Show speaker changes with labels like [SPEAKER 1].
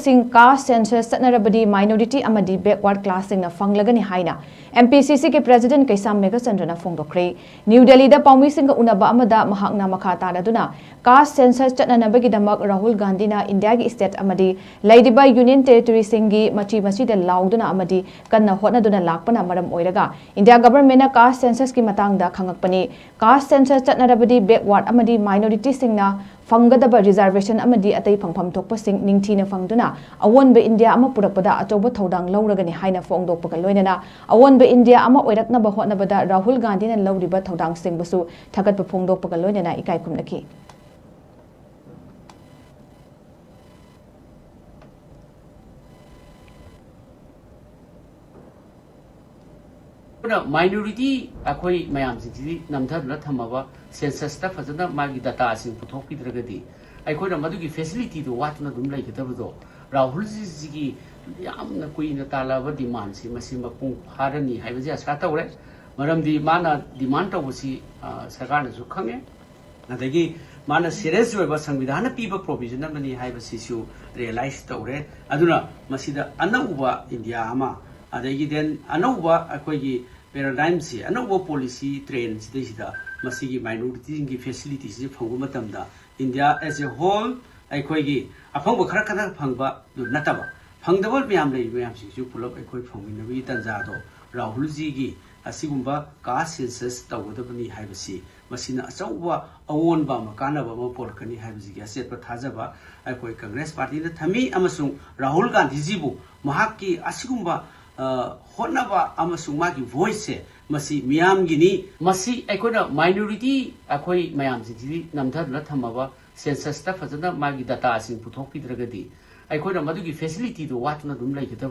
[SPEAKER 1] sing Caste Census Chatnarabadi Minority Amadi backward class Singna Phanglagani HAINA MPCC ke President KEISHAM MEGHACHANDRA PHONGDOKKHRE New Delhi da Paumi Singha Unaba Amada Mahakna Makha Taraduna Caste Census Chatnarabadi Damak Rahul Gandhi na India gi state amadi Laidiba Union Territory Singi Machi da Lauduna Amadi Kanna Hotnaduna Lakpana Maram Oiraga India government na Caste Census ki matangda khangakpani Caste Census Chatnarabadi backward amadi minority singna Phanggadaba reservation amadi atai phangpham thokpa sing ningthina phangduna awonbe India ama purakpada achoba thodang lauragani haina phongdokpa loinana awonbe India ama oiraknaba hotnabada Rahul Gandhi na lauriba thodang singbusu thagatpa phongdokpa loinana ikai khumnaki
[SPEAKER 2] minority akoi mayam singsi namthadna thamaba census ta fajana magi data sing puthokpidragadi aikoi madugi facility do watna dum lai kitabdo Rahul ji gi yamna kuina talaba demand si masima pung harani haibaji asa tawre maramdi mana demand tawsi sarkarna su khange adagi mana serious oiba samvidhana piba provision amani haibasi su realize tawre aduna masida anauba India ama adagi den anauba akoi gi paradigm si anauba policy trends desida masigi minority gi facilities ji phangbu matamda India as a whole aikoi gi aphangba khara khara phangba du nataba phangdabal myam lei myam si ju pulap aikoi phangminabi tanja do Rahul ji gi asigumba caste census tawdabani haibasi masina achauba awonba makanaba ma porkani haibasi gi aset pathajaba aikoi Congress party na thami amasung Rahul Gandhi ji bu mahakki asigumba hotnaba amasung magi voice masi miyam gini masi aikona minority akoi mayam singsi namthadna thamaba census ta fajana magi data sing puthokpidragadi aikona madugi facility do watna dum lai kitab